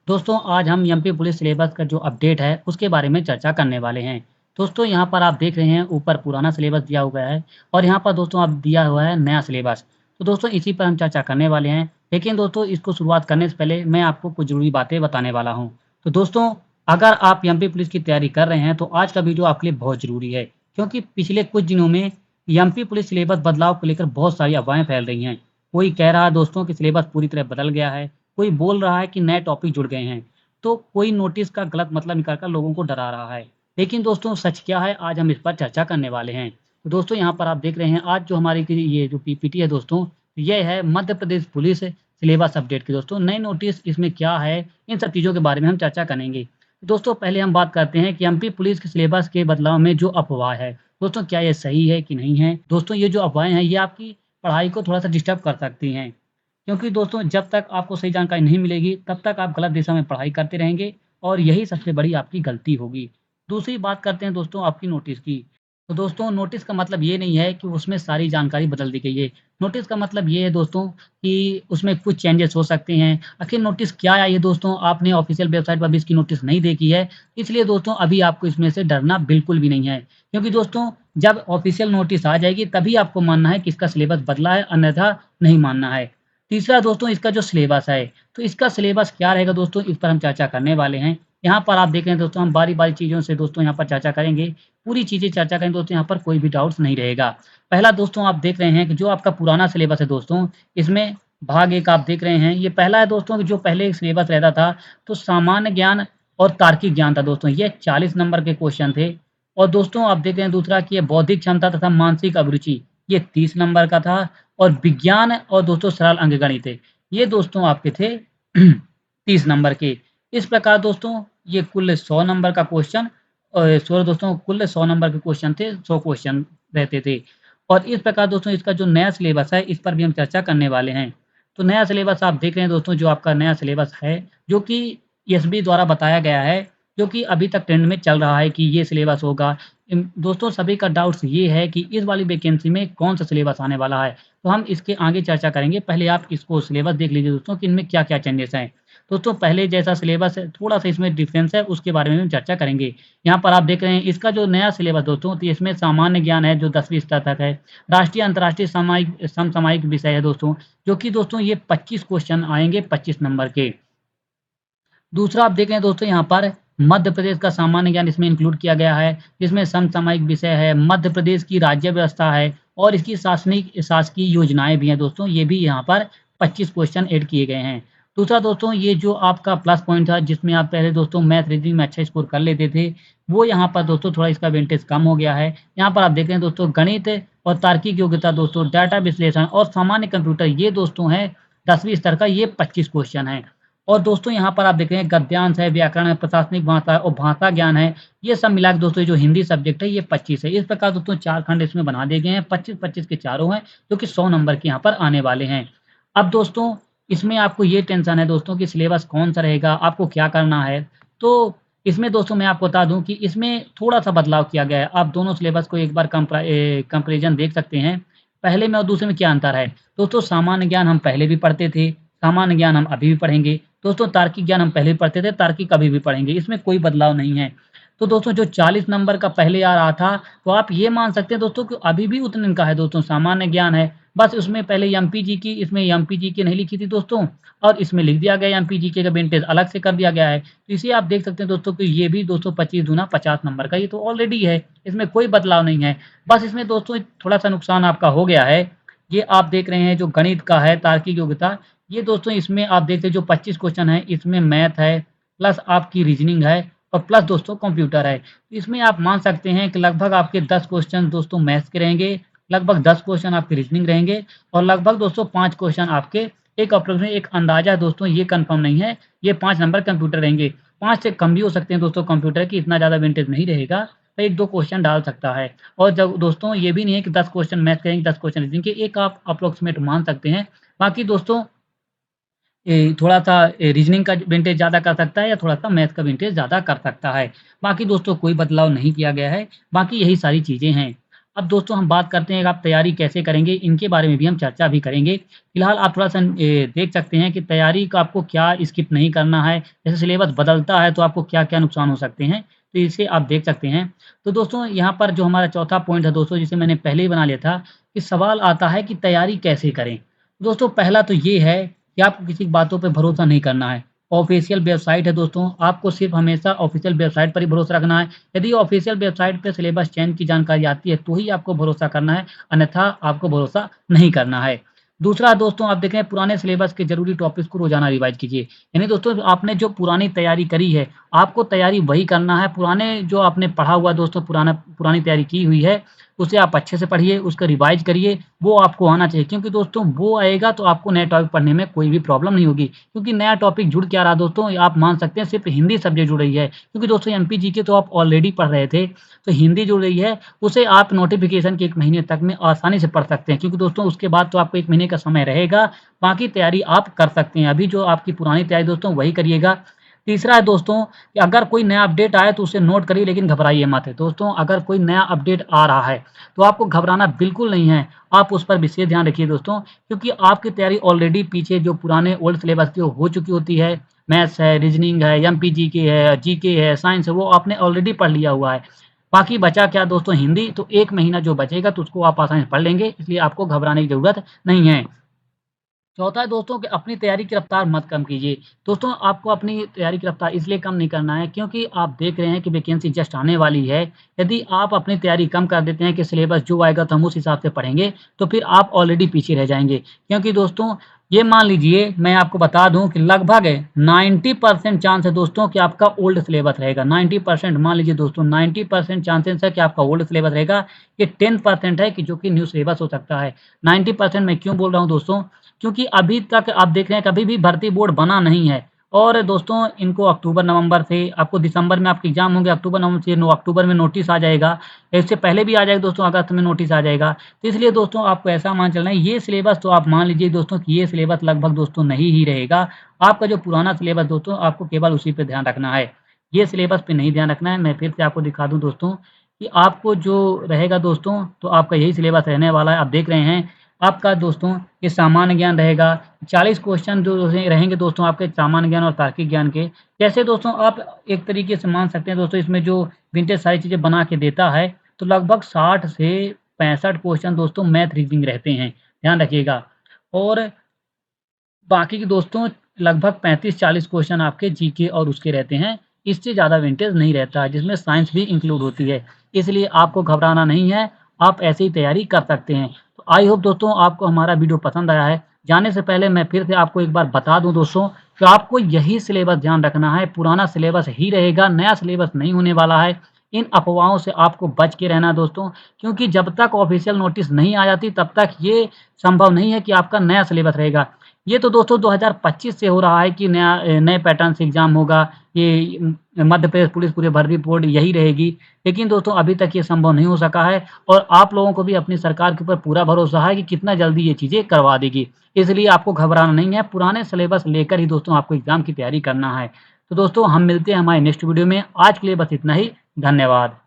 दोस्तों आज हम एमपी पुलिस सिलेबस का जो अपडेट है उसके बारे में चर्चा करने वाले हैं। दोस्तों यहाँ पर आप देख रहे हैं ऊपर पुराना सिलेबस दिया हुआ है और यहाँ पर दोस्तों अब दिया हुआ है नया सिलेबस। तो दोस्तों इसी पर हम चर्चा करने वाले हैं। लेकिन दोस्तों इसको शुरुआत करने से पहले मैं आपको कुछ ज़रूरी बातें बताने वाला हूँ। तो दोस्तों अगर आप एमपी पुलिस की तैयारी कर रहे हैं तो आज का वीडियो आपके लिए बहुत ज़रूरी है। क्योंकि पिछले कुछ दिनों में एमपी पुलिस सिलेबस बदलाव को लेकर बहुत सारी अफवाहें फैल रही हैं। कोई कह रहा है दोस्तों कि सिलेबस पूरी तरह बदल गया है, कोई बोल रहा है कि नए टॉपिक जुड़ गए हैं, तो कोई नोटिस का गलत मतलब निकाल कर लोगों को डरा रहा है। लेकिन दोस्तों सच क्या है आज हम इस पर चर्चा करने वाले हैं। तो दोस्तों यहाँ पर आप देख रहे हैं आज जो हमारी की ये जो पीपीटी है दोस्तों, ये है Madhya Pradesh police syllabus update की। दोस्तों नई नोटिस इसमें क्या है, इन सब चीज़ों के बारे में हम चर्चा करेंगे। दोस्तों पहले हम बात करते हैं कि एमपी पुलिस के सिलेबस के बदलाव में जो अफवाह है, दोस्तों क्या ये सही है कि नहीं है। दोस्तों ये जो अफवाहें हैं ये आपकी पढ़ाई को थोड़ा-सा डिस्टर्ब कर सकती हैं। क्योंकि दोस्तों जब तक आपको सही जानकारी नहीं मिलेगी तब तक आप गलत दिशा में पढ़ाई करते रहेंगे और यही सबसे बड़ी आपकी गलती होगी। दूसरी बात करते हैं दोस्तों आपकी नोटिस की। तो दोस्तों नोटिस का मतलब ये नहीं है कि उसमें सारी जानकारी बदल दी गई है। नोटिस का मतलब ये है दोस्तों कि उसमें कुछ चेंजेस हो सकते हैं। आखिर नोटिस क्या आई है दोस्तों, आपने ऑफ़िशियल वेबसाइट पर भी इसकी नोटिस नहीं देखी है, इसलिए दोस्तों अभी आपको इसमें से डरना बिल्कुल भी नहीं है। क्योंकि दोस्तों जब ऑफ़िशियल नोटिस आ जाएगी तभी आपको मानना है कि इसका सिलेबस बदला है, अन्यथा नहीं मानना है। तीसरा दोस्तों इसका जो सिलेबस है, तो इसका सिलेबस क्या रहेगा दोस्तों, इस पर हम चर्चा करने वाले हैं। यहाँ पर आप देख रहे हैं दोस्तों हम बारी-बारी चीज़ों से दोस्तों यहाँ पर चर्चा करेंगे। पूरी चीज़ें चर्चा करेंगे दोस्तों, यहाँ पर कोई भी डाउट्स नहीं रहेगा। पहला दोस्तों आप देख रहे हैं कि जो आपका पुराना सिलेबस है दोस्तों, इसमें भाग 1 आप देख रहे हैं। ये पहला है दोस्तों कि जो पहले एक सिलेबस रहता था, तो सामान्य ज्ञान और तार्किक ज्ञान था दोस्तों, ये 40 नंबर के क्वेश्चन थे। और दोस्तों आप देख रहे हैं दूसरा कि ये बौद्धिक क्षमता तथा मानसिक अभिरुचि, ये 30 नंबर का था। और विज्ञान और दोस्तों सरल अंकगणित थे, ये दोस्तों आपके थे 30 नंबर के। इस प्रकार दोस्तों ये कुल 100 नंबर का क्वेश्चन सॉरी दोस्तों कुल 100 नंबर के क्वेश्चन थे, 100 क्वेश्चन रहते थे। और इस प्रकार दोस्तों इसका जो नया सिलेबस है इस पर भी हम चर्चा करने वाले हैं। तो नया सिलेबस आप देख रहे हैं दोस्तों, जो आपका नया सिलेबस है, जो कि एसबी द्वारा बताया गया है, जो कि अभी तक ट्रेंड में चल रहा है कि ये सिलेबस होगा। दोस्तों सभी का डाउट्स ये है कि इस वाली वैकेंसी में कौन-सा सिलेबस आने वाला है। तो हम इसके आगे चर्चा करेंगे। पहले आप इसको सिलेबस देख लीजिए दोस्तों कि इनमें क्या-क्या चेंजेस हैं। दोस्तों पहले जैसा सिलेबस है, थोड़ा-सा इसमें डिफरेंस है, उसके बारे में हम चर्चा करेंगे। यहाँ पर आप देख रहे हैं इसका जो नया सिलेबस दोस्तों, तो इसमें सामान्य ज्ञान है जो 10वीं स्तर तक है। राष्ट्रीय, अंतर्राष्ट्रीय सामायिक समसामयिक विषय है दोस्तों, जो कि दोस्तों ये 25 क्वेश्चन आएँगे 25 नंबर के। दूसरा आप देख रहे हैं दोस्तों यहाँ पर मध्य प्रदेश का सामान्य ज्ञान इसमें इंक्लूड किया गया है, जिसमें समसामयिक विषय है, मध्य प्रदेश की राज्य व्यवस्था है और इसकी शासकीय योजनाएँ भी हैं दोस्तों, ये भी यहाँ पर 25 क्वेश्चन ऐड किए गए हैं। दूसरा दोस्तों ये जो आपका प्लस पॉइंट था जिसमें आप पहले दोस्तों मैथ रीजनिंग में अच्छा स्कोर कर लेते थे, वो यहाँ पर दोस्तों थोड़ा इसका वेटेज कम हो गया है। यहाँ पर आप देख रहे हैं दोस्तों गणित और तार्किक योग्यता दोस्तों, डाटा विश्लेषण और सामान्य कंप्यूटर, ये दोस्तों है 10वीं स्तर का, ये 25 क्वेश्चन हैं। और दोस्तों यहाँ पर आप देख रहे हैं गद्यांश है, व्याकरण है, प्रशासनिक भाषा है और भाषा ज्ञान है। ये सब मिला के दोस्तों ये जो हिंदी सब्जेक्ट है ये 25 है। इस प्रकार दोस्तों 4 खंड इसमें बना दिए गए हैं, 25-25 के चारों हैं, जो कि 100 नंबर के यहाँ पर आने वाले हैं। अब दोस्तों इसमें आपको ये टेंशन है दोस्तों कि सिलेबस कौन-सा रहेगा, आपको क्या करना है। तो इसमें दोस्तों मैं आपको बता दूँ कि इसमें थोड़ा-सा बदलाव किया गया है। आप दोनों सिलेबस को एक बार कंपैरिज़न देख सकते हैं। पहले में और दूसरे में क्या अंतर है। दोस्तों सामान्य ज्ञान हम पहले भी पढ़ते थे, सामान्य ज्ञान हम अभी भी पढ़ेंगे। दोस्तों तार्किक ज्ञान हम पहले भी पढ़ते थे, तार्किक अभी भी पढ़ेंगे, इसमें कोई बदलाव नहीं है। तो दोस्तों जो 40 नंबर का पहले आ रहा था, तो आप ये मान सकते हैं दोस्तों कि अभी भी उतने का है दोस्तों, सामान्य ज्ञान है। बस उसमें पहले एमपीजीके, इसमें एमपीजीके नहीं लिखी थी दोस्तों, और इसमें लिख दिया गया एमपीजीके का वेटेज अलग से कर दिया गया है। तो इसे आप देख सकते हैं दोस्तों कि ये भी 225 दूना 50 नंबर का, ये तो ऑलरेडी है, इसमें कोई बदलाव नहीं है। बस इसमें दोस्तों थोड़ा-सा नुकसान आपका हो गया है। ये आप देख रहे हैं जो गणित का है, तार्किक योग्यता, ये दोस्तों इसमें आप देखते हैं जो 25 क्वेश्चन है, इसमें मैथ है, प्लस आपकी रीजनिंग है और प्लस दोस्तों कंप्यूटर है। इसमें आप मान सकते हैं कि लगभग आपके 10 क्वेश्चन दोस्तों मैथ्स के रहेंगे, लगभग 10 क्वेश्चन आपके रीजनिंग रहेंगे और लगभग दोस्तों 5 क्वेश्चन आपके, एक अप्रोक्सिमेट एक अंदाज़ा है दोस्तों, ये कन्फर्म नहीं है, ये 5 नंबर कंप्यूटर रहेंगे। 5 से कम भी हो सकते हैं दोस्तों कंप्यूटर की, इतना ज़्यादा वेटेज नहीं रहेगा, 1-2 क्वेश्चन डाल सकता है। और जब दोस्तों ये भी नहीं है कि 10 क्वेश्चन मैथ्स के रहेंगे, 10 क्वेश्चन रीजनिंग के, एक आप अप्रोक्सिमेट मान सकते हैं। बाकी दोस्तों थोड़ा-सा रीज़निंग का वेटेज ज़्यादा कर सकता है या थोड़ा-सा मैथ का वेटेज ज़्यादा कर सकता है। बाकी दोस्तों कोई बदलाव नहीं किया गया है, बाकी यही सारी चीज़ें हैं। अब दोस्तों हम बात करते हैं कि आप तैयारी कैसे करेंगे, इनके बारे में भी हम चर्चा भी करेंगे। फिलहाल आप थोड़ा-सा देख सकते हैं कि तैयारी का आपको क्या स्किप नहीं करना है, जैसे सिलेबस बदलता है तो आपको क्या-क्या नुकसान हो सकते हैं, तो इसे आप देख सकते हैं। तो दोस्तों यहाँ पर जो हमारा चौथा पॉइंट है दोस्तों, जिसे मैंने पहले ही बना लिया था, कि सवाल आता है कि तैयारी कैसे करें? दोस्तों पहला तो ये है कि आपको किसी की बातों पे भरोसा नहीं करना है। ऑफ़िशियल वेबसाइट है दोस्तों, आपको सिर्फ़ हमेशा ऑफ़िशियल वेबसाइट पर ही भरोसा रखना है। यदि ऑफ़िशियल वेबसाइट पे सिलेबस चेंज की जानकारी आती है, तो ही आपको भरोसा करना है, अन्यथा आपको भरोसा नहीं करना है। दूसरा दोस्तों आप देखें, पुराने सिलेबस के ज़रूरी टॉपिक्स को रोज़ाना रिवाइज़ कीजिए। यानी दोस्तों आपने जो पुरानी तैयारी करी है, आपको तैयारी वही करना है। पुराने जो आपने पढ़ा हुआ दोस्तों पुरानी तैयारी की हुई है, उसे आप अच्छे से पढ़िए, उसको रिवाइज़ करिए, वो आपको आना चाहिए। क्योंकि दोस्तों वो आएगा तो आपको नए टॉपिक पढ़ने में कोई भी प्रॉब्लम नहीं होगी। क्योंकि नया टॉपिक जुड़ क्या रहा दोस्तों, ये आप मान सकते हैं सिर्फ़ हिंदी सब्जेक्ट जुड़ रही है। क्योंकि दोस्तों एमपी जीके तो आप ऑलरेडी पढ़ रहे थे, तो हिंदी जुड़ रही है, उसे आप नोटिफ़िकेशन के 1 महीने तक में आसानी से पढ़ सकते हैं। क्योंकि दोस्तों उसके बाद तो आपको 1 महीने का समय रहेगा, बाकी तैयारी आप कर सकते हैं। अभी जो आपकी पुरानी तैयारी दोस्तों वही करिएगा। तीसरा है दोस्तों कि अगर कोई नया अपडेट आए तो उसे नोट करिए, लेकिन घबराइए मत। दोस्तों अगर कोई नया अपडेट आ रहा है, तो आपको घबराना बिल्कुल नहीं है। आप उस पर विशेष ध्यान रखिए दोस्तों, क्योंकि आपकी तैयारी ऑलरेडी पीछे जो पुराने ओल्ड सिलेबस की हो चुकी होती है। मैथ्स है, रीज़निंग है, एमपी जीके है, साइंस है, वो आपने ऑलरेडी पढ़ लिया हुआ है। बाकी बचा क्या दोस्तों, हिंदी, तो 1 महीना जो बचेगा तो उसको आप आसानी से पढ़ लेंगे, इसलिए आपको घबराने की ज़रूरत नहीं है। चौथा है दोस्तों कि अपनी तैयारी की रफ्तार मत कम कीजिए। दोस्तों आपको अपनी तैयारी की रफ्तार इसलिए कम नहीं करना है, क्योंकि आप देख रहे हैं कि वैकेंसी जस्ट आने वाली है। यदि आप अपनी तैयारी कम कर देते हैं कि सिलेबस जो आएगा तो हम उस हिसाब से पढ़ेंगे, तो फिर आप ऑलरेडी पीछे रह जाएँगे। क्योंकि दोस्तों ये मान लीजिए, मैं आपको बता दूँ कि लगभग 90% चांस है दोस्तों कि आपका ओल्ड सिलेबस रहेगा। 90% मान लीजिए दोस्तों, 90% चांसेस है कि आपका ओल्ड सिलेबस रहेगा। ये 10% है कि जो कि न्यू सिलेबस हो सकता है। 90% मैं क्यों बोल रहा हूँ दोस्तों? क्योंकि अभी तक आप देख रहे हैं कभी भी भर्ती बोर्ड बना नहीं है, और दोस्तों इनको अक्टूबर-नवंबर से, आपको दिसंबर में आपके एग्ज़ाम होंगे, अक्टूबर-नवंबर से अक्टूबर में नोटिस आ जाएगा। इससे पहले भी आ जाएगा दोस्तों, अगस्त में नोटिस आ जाएगा। तो इसलिए दोस्तों आपको ऐसा मान चलना है, ये सिलेबस तो आप मान लीजिए दोस्तों कि ये सिलेबस लगभग दोस्तों नहीं ही रहेगा। आपका जो पुराना सिलेबस दोस्तों, आपको केवल उसी पे ध्यान रखना है। ये सिलेबस पे नहीं ध्यान रखना है। मैं फिर से आपको दिखा दूँ दोस्तों कि आपको जो रहेगा दोस्तों, तो आपका यही सिलेबस रहने वाला है। आप देख रहे हैं आपका दोस्तों ये सामान्य ज्ञान रहेगा। 40 क्वेश्चन जो रहेंगे दोस्तों आपके सामान्य ज्ञान और तार्किक ज्ञान के। जैसे दोस्तों आप एक तरीके से मान सकते हैं दोस्तों, इसमें जो विंटेज सारी चीज़ें बना के देता है, तो लगभग 60 से 65 क्वेश्चन दोस्तों मैथ रीज़निंग रहते हैं, ध्यान रखिएगा। और बाकी के दोस्तों लगभग 35-40 क्वेश्चन आपके जीके और उसके रहते हैं। इससे ज़्यादा वेटेज नहीं रहता है, जिसमें साइंस भी इंक्लूड होती है। इसलिए आपको घबराना नहीं है, आप ऐसे ही तैयारी कर सकते हैं। तो आई होप दोस्तों आपको हमारा वीडियो पसंद आया है। जाने से पहले मैं फिर से आपको एक बार बता दूँ दोस्तों कि आपको यही सिलेबस ध्यान रखना है, पुराना सिलेबस ही रहेगा, नया सिलेबस नहीं होने वाला है। इन अफ़वाहों से आपको बच के रहना है दोस्तों, क्योंकि जब तक ऑफ़िशियल नोटिस नहीं आ जाती तब तक ये संभव नहीं है कि आपका नया सिलेबस रहेगा। ये तो दोस्तों 2025 से हो रहा है कि नए पैटर्न से एग्ज़ाम होगा, ये मध्य प्रदेश पुलिस पूरे भर्ती बोर्ड यही रहेगी। लेकिन दोस्तों अभी तक ये संभव नहीं हो सका है, और आप लोगों को भी अपनी सरकार के ऊपर पूरा भरोसा है कि कितना जल्दी ये चीज़ें करवा देगी। इसलिए आपको घबराना नहीं है, पुराने सिलेबस लेकर ही दोस्तों आपको एग्ज़ाम की तैयारी करना है। तो दोस्तों हम मिलते हैं हमारे नेक्स्ट वीडियो में। आज के लिए बस इतना ही। धन्यवाद।